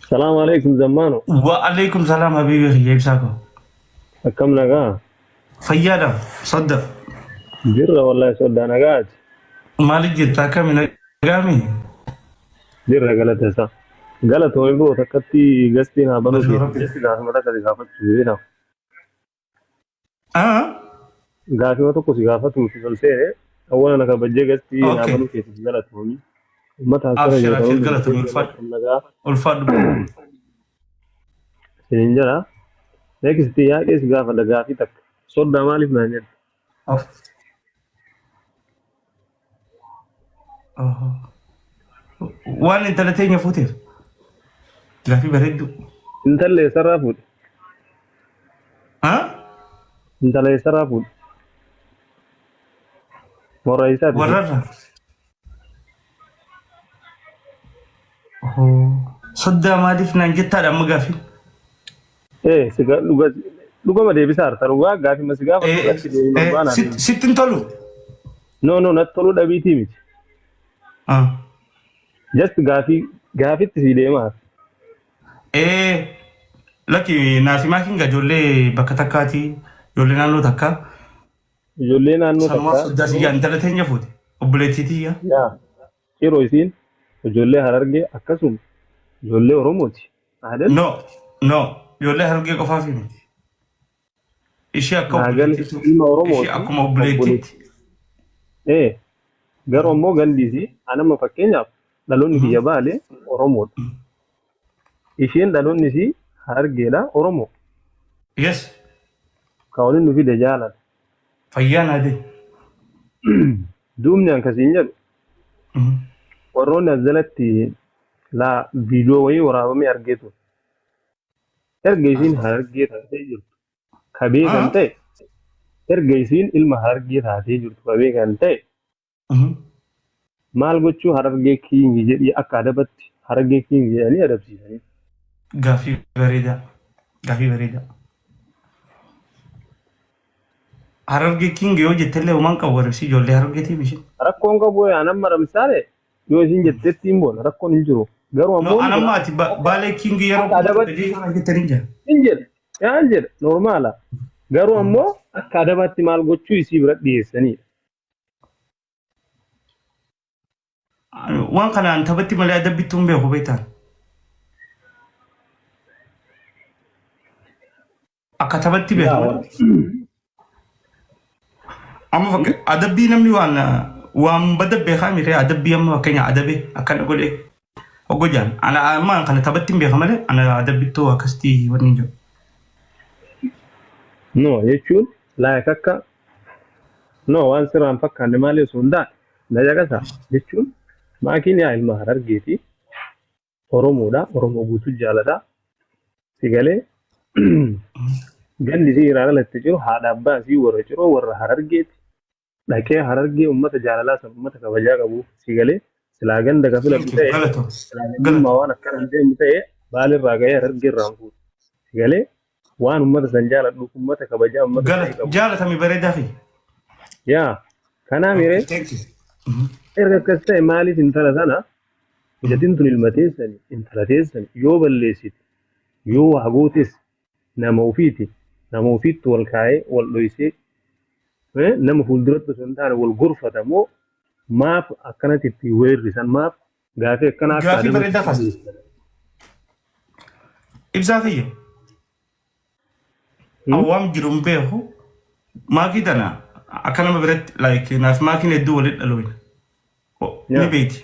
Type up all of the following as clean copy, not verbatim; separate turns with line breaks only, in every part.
السلام عليكم زمانو.
وعليكم السلام حبيبي يبساكو.
كم نقا؟
فيادا صدق.
جرة والله سود أنا قاعد.
مالك جتا كم نقامي.
جرة قالت هسا. قالت هو يبغى تكتي قستي نابنو
بس
كيس.
ربي.
جستي قاس متى كذي قافت شوينا. قاس متى كوسي قافت وصل سير. أولا أنا كبجة قستي
اوكي.
نابنو كيس قالت هوني. متى هسرة
ابشر ابشر
جيتون
غلط
دلتي
والفاد.
قالت كم نقا.
والفاد بو.
سنجرة. لكن ستي كيس قافت لقافي تك. صد مالي فنانير.
اوف. اوه. وان انت لتين يا فوتير. لا في بريدو.
انت اللي سرافود.
ها؟
انت اللي سرافود. مرة بيسي.
وررها. اوه. صدق ما دي فنان جتا لما قافي.
إيه سيجا لغة ما دي بيسار تروى قافي ما سيجا فتو
ايه
قتي دي
ايه
مربانا
ست
دي.
ستين طلو.
No, نتطلو دبيتي ميت.
اه.
Just gaafii itti deemaa.
ايه لكن ناسي ما كين جولي بكتكاتي جولي نانو تكا.
Ijoollee naannoo
Sanumaaf
takkaa
soddaa si
yeroo
intala teenya fuute obboleettiitii yaa.
yaa yeroo isiin ijoollee Harargee akkasuma ijoollee Oromooti. Aadaan
No no ijoollee Harargee qofaaf miti. Ishee akka
naagal
obboleettiitu
ilma
ishee
Oromooti
akkuma
obboleetti.
obboleettiitti.
Garuu ammoo gandiisii anama fakkeenyaaf dhaloonni kiyya Baalee Oromoodha. Isheen dhaloonni isii Harargeedha Oromoo.
Yes
Kan waliin nu fide jaalala.
fayyaa naadee.
Duubni akkasiin jedhu warroonni as jalatti viidiyoo wayii waraabamee argee ture. Erga isiin Harargee taatee jirtu ka beekan ta'e erga isiin ilma Harargee taatee jirtu ka beekan ta'e maal gochuu Harargee kiingi jedhii akka adabatti Harargee kiingi jedhanii adabsiisanii.
Gaaffii bareedaa gaaffii bareedaa. Harargee kiingi yoo jettellee homaan qabu warrisi ijoollee Harargeetii bishin.
Rakkoon qabu anamma ramsaale yoo isiin jetteetti hin boona rakkoon hin jiru. Garuu
No
ammoo
anamma ati baalee kiingi yeroo
akka adabatti
jedhee kana jettanii jira.
hin jedhe yaan jedhe normaala. Garuu ammoo akka adabatti maal gochuu isii bira dhiyeessanidha.
Waan kanaan taphatti malee adabbitti hin beeku beektaan. Akka taphatti beeku malee. Amma fakka adabbii namni waan bada beekaa miti adabbii amma fakkeenya adabee akkana godhee oggo jaan ana amma kana taphatti hin beeka malee ana adabbittoo akkasitti wanni hin jiru.
No jechuun laayik akka waan sirraan fakkaanne malee osoo hin taane na jaqasa jechuun maakiin yaa ilma Harargeeti Oromoodha Oromoo guutuu jaaladha si galee gandi isii irraa alatti jiru haadha abbaa isii warra ciroo warra Harargeeti dhaqee Harargee uummata jaalalaa san uummata kabajaa qabu si galee silaa ganda ka filatu ta'e silaa gandummaa waan akkana hin deemu ta'e baalirraa ga'ee Harargee irraan fuudhu si galee waan uummata san jaaladhu uummata kabajaa uummata ta'e qabu.
Jaalatami bareedaa fi.
Yaa kanaa miree erga akkas ta'e maaliif intala sana hidhatiin tun ilma teessani intala teessani yoo balleessite yoo waa gootes nama ofiiti nama ofiitti wal kaa'ee wal dhoysee nama fuulduratti osoo hin taane wal gorfatamoo maaf akkanatti itti weerrisan maaf gaafii akkanaa akka
Gaaffii bareedaa kaasa. Ibsaa kiyya. Awwaam jiru hin beeku maakii tana akka nama biratti like naaf maakiin hedduu walitti dhaluun. Ni beeti.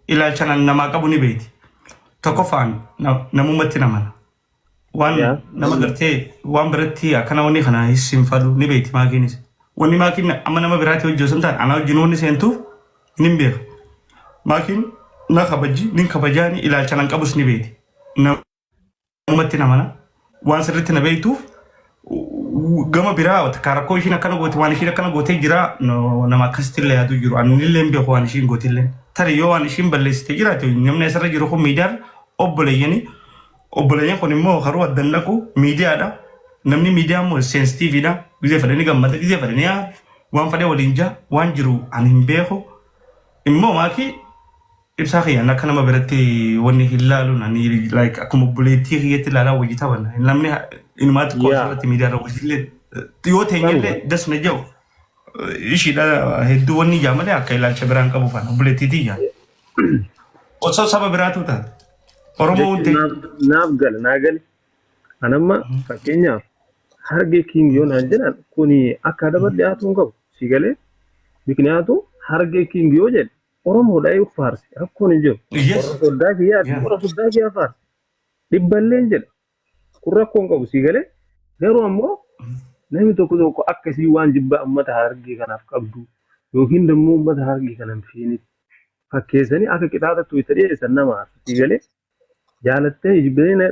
Ilaalcha namaa qabu ni beeti. Tokkoffaan namumatti namana. Waan nama gartee waan biratti akkana wanni kana hin fadhu ni beeti maakiinis. Wanni maakiin amma nama biraatti hojii osoo hin taane ana wajjin wanni seentuuf ni beeku. Maakiin na kabaji ni kabajaani ilaalcha nan qabus ni beeti. Namumatti namana waan sirriitti na beektuuf gama biraa karakoo ishiin akkana goote waan ishiin akkana gootee jira nama akkasitti illee yaadu jiru ani illee hin beeku waan ishiin goote illee tarii yoo waan ishiin balleessite jiraate namni asirra jiru kun miidiyaan obboleeyyan kun immoo haruu addan dhaqu miidiyaadha namni miidiyaa immoo seensitiiviidha gizee fedhanii gammada gizee fedhanii waan fedhee waliin jaa waan jiru ani hin beeku immoo maakii ibsaa kiyyan akka nama biratti wanni hin laaluun ani like akkuma buleettii kiyyatti ilaalaa wajji taphanna namni inumaatti qoosirratti miidiyaarra wajjillee yoo teenyellee dasna jiru ishiidha hedduu wanni ijaa malee akka ilaalcha biraan qabu fana buleettiitii ijaa osoo saba biraatu taate Oromoo hundi
naaf gali anamma fakkeenyaaf hargee kiing yoo naan jedhan kuni akka adaba dhiyaatu hin qabu si galee mikniyaatu hargee kiing yoo jedhe Oromoodhaa yoo faarsi rakkoon hin jiru. Warra soddaa kiyyaa faarsi. Dhibballeen jedha. Kun rakkoon qabu sii galee garuu ammoo namni tokko akkasii waan jibbaa uummata hargee kanaaf qabdu yookiin immoo uummata hargee kana hin feenitti fakkeessanii akka qixaatatti itti dhiyeessan nama sii galee jaalattee jibbeen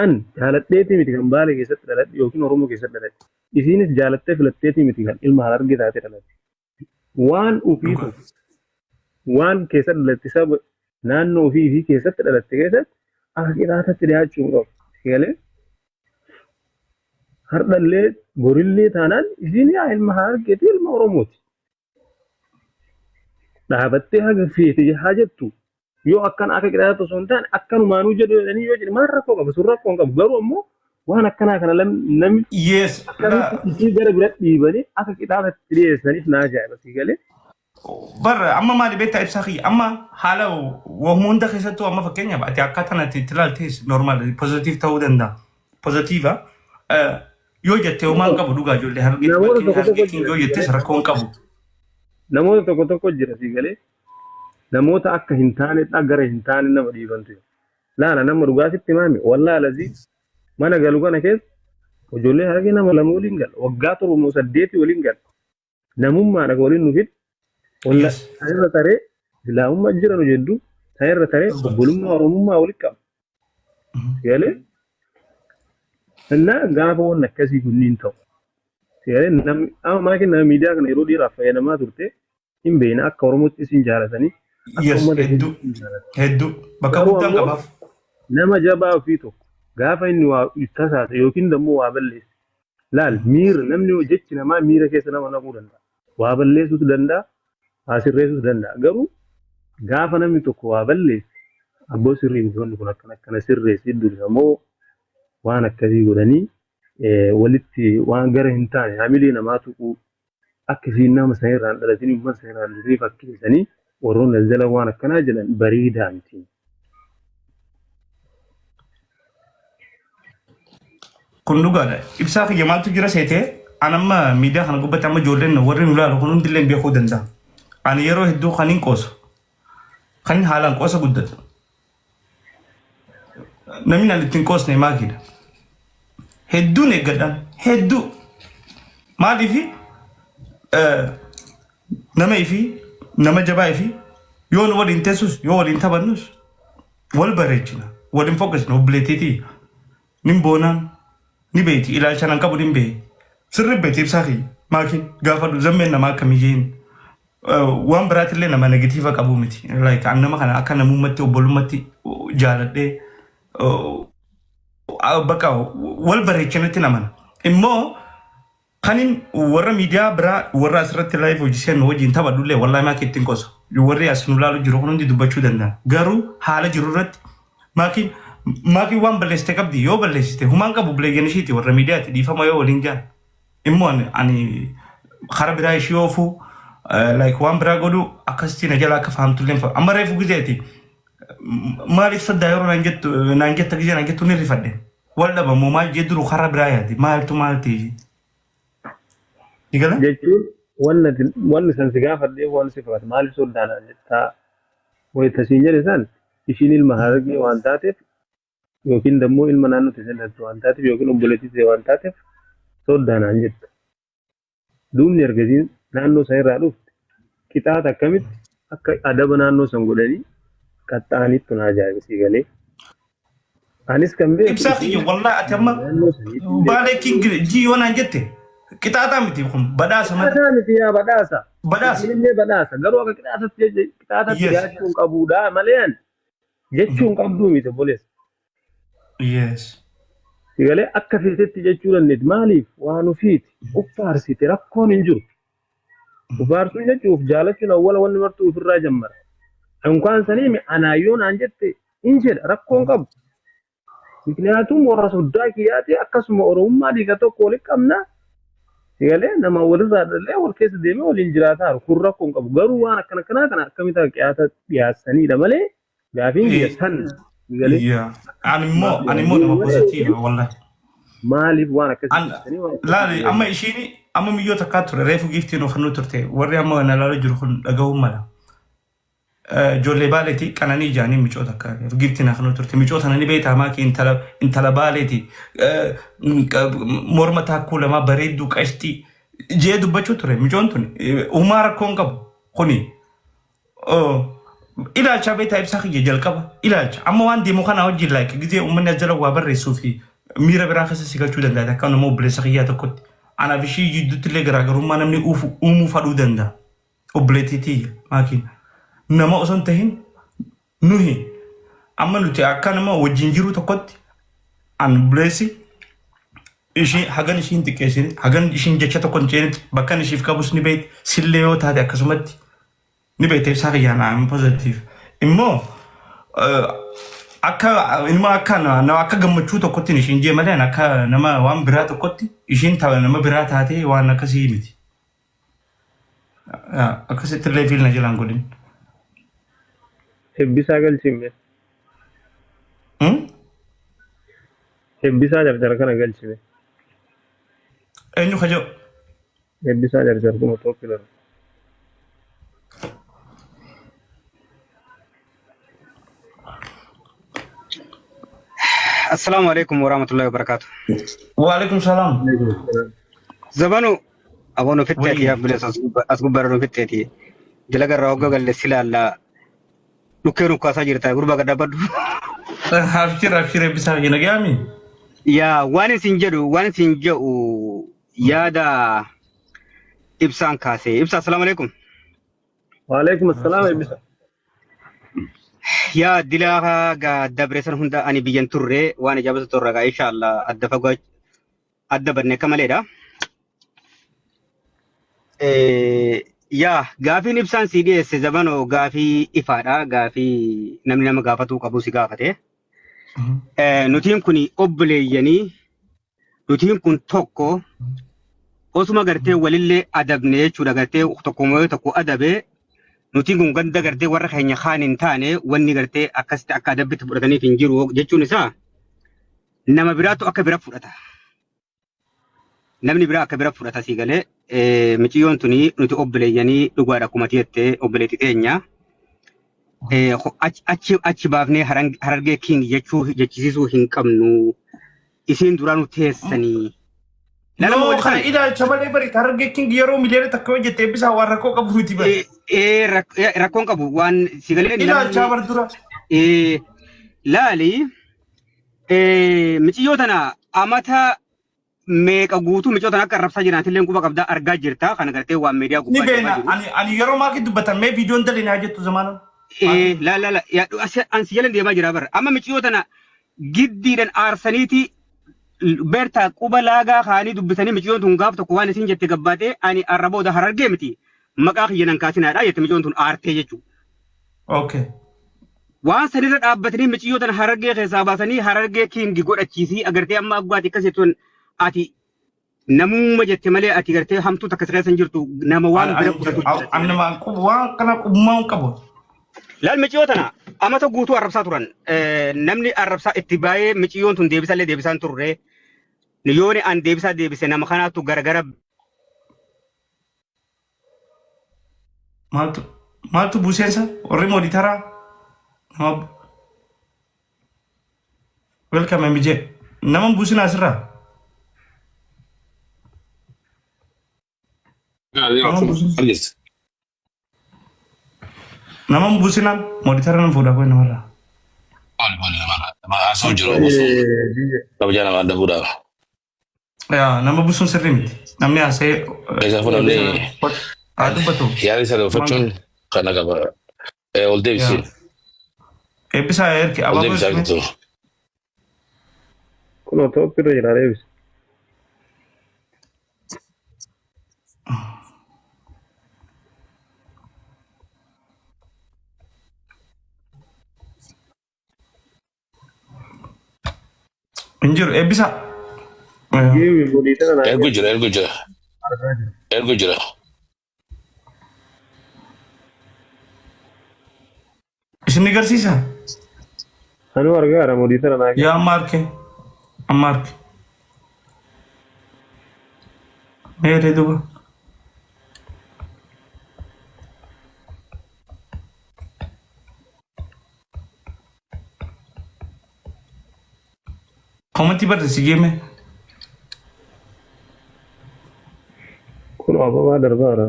an jaalatteetii miti kan Baalee keessatti dhaladhe yookiin Oromoo keessatti dhaladhe. Isiinis jaalattee filatteetii miti kan ilma hargee taate dhaladhe. Waan ofii waan keessa dhalatte saba naannoo ofii keessatti dhalatte keessatti akka qixaatatti dhiyaachuu hin qabu. Galee hardhallee borillee taanaan isiin yaa ilma hargeeti ilma Oromooti. Dhaabattee haga feete haa jettu yoo akkan akka qixaatatti osoo hin taane akkanumaanuu jedhu jedhanii yoo jedhe maal rakkoo qaba sun rakkoo hin qabu garuu ammoo waan akkanaa kana namni isii gara biratti dhiibanii akka qixaatatti dhiyeessaniif naa ajaa'iba si galee.
Barra amma maali beektaa ibsaa kiyya amma haala hunda keessattuu amma fakkeenyaaf ati akkaataan ati itti ilaaltees normaal pozitiif ta'uu danda'a. Pozitiiva yoo jettee homaan qabu dhugaa ijoollee hargee yoo jettees rakkoo hin qabu.
Namoota tokko jira si galee namoota akka hin taane gara hin taane nama dhiibantu. Laala nama dhugaatitti maami wallaalazii mana galu kana keessa ijoollee hargee nama lama waliin gala waggaa 7 waliin gala namummaadha waliin nuufidha. Walla sayirra taree bilaa'ummaa jiranu jedhu sayirra taree obbolummaa Oromummaa walitti qabu. Galee innaa gaafa waan akkasii kunniin ta'u. Galee namni amma kenna miidiyaa kana yeroo dheeraaf fayyadamaa turte hin beekna akka Oromootti isin jaalatanii.
Hedduu bakka guddaan qabaaf.
Nama jabaa ofii tokko gaafa inni waa tasaase yookiin immoo waa balleesse. Laal miira namni jechi namaa miira keessa nama naquu danda'a. Waa balleessuutu danda'a. Asirreessuus danda'a garuu gaafa namni tokko waa balleesse abboo sirrii bitoonni kun akkana sirreessi dursa moo waan akkasii godhanii walitti waan gara hin taane hamilee namaa tuquu akkasiin nama sanirraan dhalatanii uummata sanirraan durii fakkeessanii warroon daldala waan akkanaa jedhan bareedaa miti.
Kun dhugaadha. Ibsaa kiyya maaltu jira seetee anamma miidiyaa kana gubbatti amma ijoolleen warri nu ilaalu kun hundillee beekuu danda'a. Ani yeroo hedduu kaniin qoosa. Kaniin haalaan qoosa guddata. Namni ani ittiin qoosne maakidha. Hedduun eeggadhaan. Hedduu. Maaliifi nama ifi nama jabaa ifi yoo nu waliin teessus yoo waliin taphannus wal bareechina. Waliin fokkasna obboleettiitii. Nin boonaan ni beeti ilaalcha nan qabu nin beeti. Sirri beeti ibsaa kiyya. Maakiin gaafa zammeen namaa akkamiyyeen. Waan biraatillee nama negatiiva qabu miti. Like nama kana akka namummatti obbolummaatti jaaladhee bakka wal bareechinatti namana. Immoo kanin warra miidiyaa biraa warra asirratti live hojiseen wajjin taphadhullee wallahi maakii ittiin qosa. Warri as nu laalu jiru hundi dubbachuu danda'a. Garuu haala jiru irratti maakii waan balleessite qabdi yoo balleessite humaan qabu bileeyyan ishiiti warra miidiyaatti dhiifama yoo waliin jaan. Immoo ani karaa biraa ishii oofuu like waan biraa godhu akkasitti na jala akka fahamtullee amma reefu gizeeti maaliif saddaa yeroo naan jetta gizee naan jettu ni rifadhe wal dhabamu maal jedhuru karaa biraa yaadi maaltu maalti digala
jechuun wanni san si gaafadhee waan si fakkaata maaliif soddaana jettaa wayita siin jedhe san ishiin ilma hargee waan taateef yookiin immoo ilma naannoo teessan waan taateef yookiin obboleettii waan taateef soddaanaan jetta duubni ergasiin naannoo san irraa dhufte qixaata akkamitti akka adaba naannoo san godhanii qaxxaanitti na ajaa'ibsii galee. Anis kan beeku.
Ibsaa kiyya wallaahi ati amma Baalee Kingii yoo naan jette qixaataa miti kun badhaasa malee.
Badhaasa miti yaa badhaasa.
Badhaasa.
Illee badhaasa garuu akka qixaatatti dhiyaachuun qabuudha malee jechuun qabduu miti boleessa.
Yes.
Sigalee akka feetetti jechuu dandeetti maaliif waan ofiiti uffaarsite rakkoon hin jiru. Ufaarsuun jechuuf jaalachuun awwala wanni martuu ofirraa jammara. Inkwaan sanii anaayoon aan jette in jedha rakkoon qabu. Mikniyaatum warra soddaa kiyyaati akkasuma oromummaa dhiiga tokko walitti qabna. Sigalee nama walirraa dhallee wal keessa deemee waliin jiraataa kun rakkoon qabu. Garuu waan akkana kanaa kana akkamitti qiyaasa dhiyaasaniidha malee gaafiin biyya san sigalee.
Animmoo nama positiiva wallahi.
Maaliif waan akkasii
laali amma ishiin amma miyyoo takkaa ture reefu giiftiin of nu turte warri amma na laalu jiru kun dhaga'uu mala. Ijoollee baaleeti qananii ijaanii micoota akka giiftiin akka nu turte micoota nani beektaa maakii intala baaleeti morma taakkuu lamaa bareedduu qashtii jee dubbachuu ture micoon tun uumaa rakkoon qabu kuni ilaalcha beektaa ibsaa kiyya jalqaba ilaalcha amma waan deemu kana wajjin laayik gizee uummanni ajjala waa barreessuu fi miira biraa keessa si galchuu danda'a akka nama obboleessa kiyyaa tokkotti anaaf ishii jidduutti illee garaagarummaa namni uumuu fadhuu danda'a obboleettiitii maakiin. Nama osoo hin tahin nuhi amma nuti akka nama wajjin jiru tokkotti an buleessi ishii hagan ishiin xiqqeessine hagan ishiin jecha tokko hin ceenetti bakka ishiif qabus ni beekti sillee yoo taate akkasumatti ni beekte ibsaa kiyyaa naam pozitiif immoo akka nama akka gammachuu tokkotti ishiin jee malee akka nama waan biraa tokkotti ishiin nama biraa taatee waan akkasii miti akkasitti illee fiilna jilaan godhin.
Hebbisaa galchime. Hebbisaa jarjar kana galchime.
Eenyu kajoo?
Hebbisaa jarjar kuma Tookilar.
Assalamu alaikum warahmatullahi wabarakatuh.
Waalaikum salam.
Zamanu abono fitteeti yaa bilees as gubbaarra fitteeti. Dalagarraa hogga galle silaalla. Lukkeeru kaasaa jirta gurba gada baddu.
Hafshir bisa gina gami.
Ya waan isin jedhu yaada ibsaan kaase. Ibsa assalamu alaikum.
Wa alaikum assalam ibsa.
Ya dilaa ga dabresan hunda ani biyyan turre waan ijaabatu turra ga inshallah adda fagoo adda banne kamaleedha. Yaa gaafiin ibsaan CDS zamanoo gaafii ifaadha gaafii namni nama gaafatu qabu si gaafate. Nutiin kun obboleeyyanii nutiin kun tokko osuma gartee walillee adabne jechuudha gartee tokko adabee nutiin kun ganda gartee warra keenya kaan hin taane wanni gartee akkasitti akka adabbitti fudhataniif hin jiru jechuun isaa nama biraatu akka bira fudhata. Namni biraa akka bira fudhata si galee miciyyoon tuni nuti obboleeyyanii dhugaadha akkuma jettee obboleetti teenya. Achi baafnee harargee king jechisiisuu hin qabnu isiin duraan teessanii.
No, kana ilaalcha malee bari harargee king yeroo miliyoona takka hojjettee bisaa waan rakkoo qabu miti bari.
Rakkoon qabu waan si galee.
Ilaalcha bar dura.
Laali miciyyoo tana amata meeqa guutuu micoota akka arrabsaa jiraatillee quba qabdaa argaa jirta kana gartee waan miidiyaa
gubbaa. Ni beena ani yeroo maaki dubbatan mee viidiyoon dalee naa jettu zamaana.
La ansi jalan deemaa jira bara amma micoota na giddiidhaan aarsaniiti beertaa quba laagaa kaanii dubbisanii micoon tun gaaf tokko waan isin jette gabbaatee ani arrabooda harargee miti maqaa kiyyanan kaasinaadha jette micoon tun aartee jechuudha.
Okay.
Waan sanirra dhaabbatanii miciyyoota harargee keessaa baasanii harargee kiingi godhachiisii agartee amma aggaati akkas jettuun ati namummaa jette malee ati gartee hamtuu takka sirreessan jirtu nama waan bira fudhatu.
Nama waan kana qubmaa qabu.
Laal miciyyoota amata guutuu arrabsaa turan namni arrabsaa itti baay'ee miciyyoon tun deebisallee deebisaan turre yooni an deebisaa deebise nama kanaatu garagara.
Maaltu buuseensa warri mooditaraa nama welcome MJ nama buusinaa asirraa. Nama buusinaan mooditara nama fuudhaa koo namarraa.
Asal jiru. Kamu jangan ada budak.
Ya, nama busun sering miti. Namanya saya.
Saya pun ada.
Aduh betul.
Ya, saya fortune karena kabar. All day sih.
Bisa air ke
All
apa?
day bisa gitu.
Kalau tahu piro ya Revis.
Injiro ebbisa.
Geemi modii tana naa
Ergu jira, ergu jira,
argaa jira.
ergu jira.
Isin agarsiisa?
Anuu argaara modii tana naa
Yaa amma arke. Meeree duuba. Komantii barreessi geeme.
kun ababaa darbaara.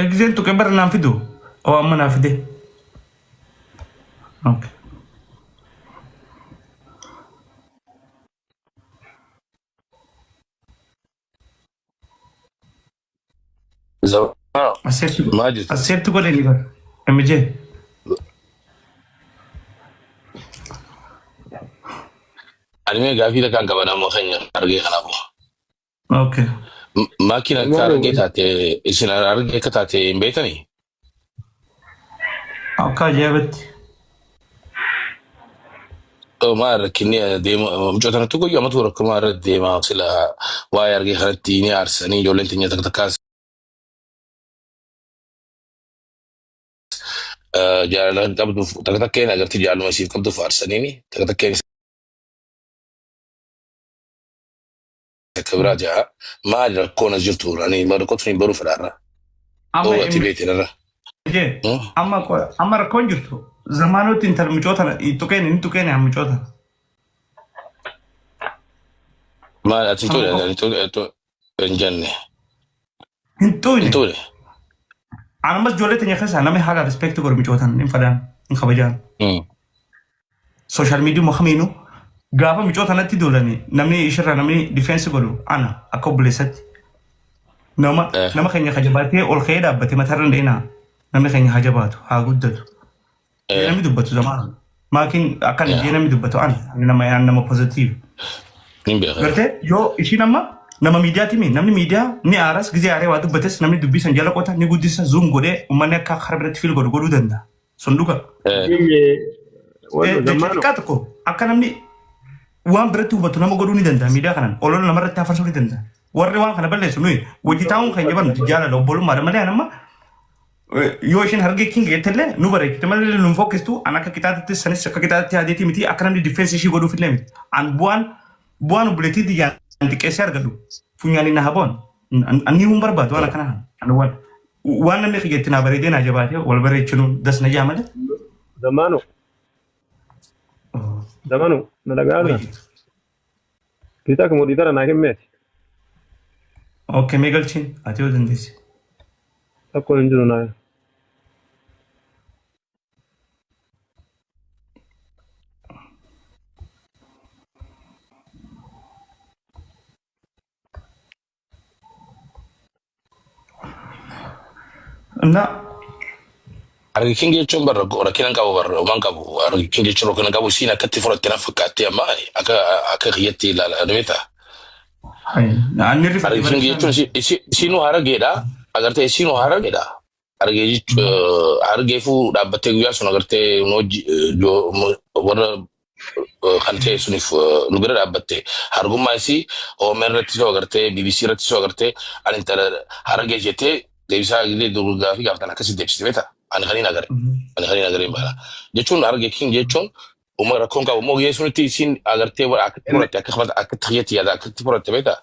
Ergiseen tuqee bara naan fidu. Oo amma naa fide. Okay.
Zaman Majid.
Accept godhe ni bara. MJ.
Anime gaafii takkaan qaba naannoo keenya argee kanaafuu.
Okay.
Makiina akka argee taate isin argee akka taate hin beektanii?
Akka ajaa'ibatti.
Maal rakkinni deema mucoota natti guyyaa matu rakkumaa irratti deema sila waa'ee argee kanatti ni aarsanii ijoolleen teenya takka takkaas jaalala qabduuf takka takkeen agartii jaaluma isiif qabduuf aarsanii takka takkeen akka biraa jaa maal rakkoon as jirtu ani madokotu hin baruu fedhaarra.
Amma
Ati beetinarra.
amma rakkoon jirtu. Zamaanoti intal mucoota tuqeen inni tuqeen haa mucoota.
Maal ati hin jenne.
Hin tuqne.
Hin tuqne.
Ammas ijoollee teenya keessaa namni haala respect godhu mucootaan hin fadaan hin kabajaan. Social media kamiinuu gaafa mucoota natti doolanii namni ishirraa namni difeensi godhu ana akka obboleessatti. Nama keenya kajabaatee ol ka'ee dhaabbatee mataarra hin dheenaa namni keenya kajabaatu haa guddatu. Namni dubbatu zamaan maakiin akkan namni dubbatu nama positive. Gartee yoo ishiin amma nama miidiyaati namni miidiyaa ni aaras gizee aaree waa dubbates namni dubbisan jala qoota ni guddisa zoom godhee uummanni akka karaa biratti fiil godhuu danda'a. Sun dhuga. Xiqqaa tokko akka namni waan biratti hubatu nama godhuu ni danda'a miidiyaa kanaan olola namarratti hafarsuu ni danda'a. Warri waan kana balleessu nuyi wajji taa'uun kan jaban jaalala obbolummaadha malee anamma yoo ishiin hargee kinga jettallee nu bareechite malee nu fokkistu an akka kitaabatti sanis akka kitaabatti haadeetii miti akka namni difeensi ishii godhuuf illee miti. An bu'aan obboleettii diyyaan xiqqeessee argadu funyaanii na haboon anni hun barbaadu waan akkana waan namni xiyyeetti naa bareedee naa jabaatee wal bareechinu das na jaa malee.
Zamanu na dhagaadha. Kitaa kumudii tara naa kenneeti.
Okay, mee galchiin ati yoo dandeessi.
Tokko hin jiru naa.
Argin jechuun barra rakkinan qabu barra waan qabu argin jechuun rakkinan qabu siin akkatti fudhatte na fakkaattee amma akka kiyyatti ilaalaa beekta. Argin jechuun siinuu harageedha agartee siinuu harageedha argee jechuun argeefuu dhaabbattee guyyaa sun agartee warra kan ta'e suniif nu bira dhaabbatte argummaa isii OMN irratti soo agartee BBC irratti soo agartee ani intala haragee jettee deebisaa gidee durgaa fi gaafatan akkasitti deebisite beekta. Ani kan hin agareen baala. Jechuun arge king jechuun umma rakkoon qabu moo yeesunitti isin agartee akkatti fudhatte akka xiyyeetti yaada akkatti fudhatte beekta.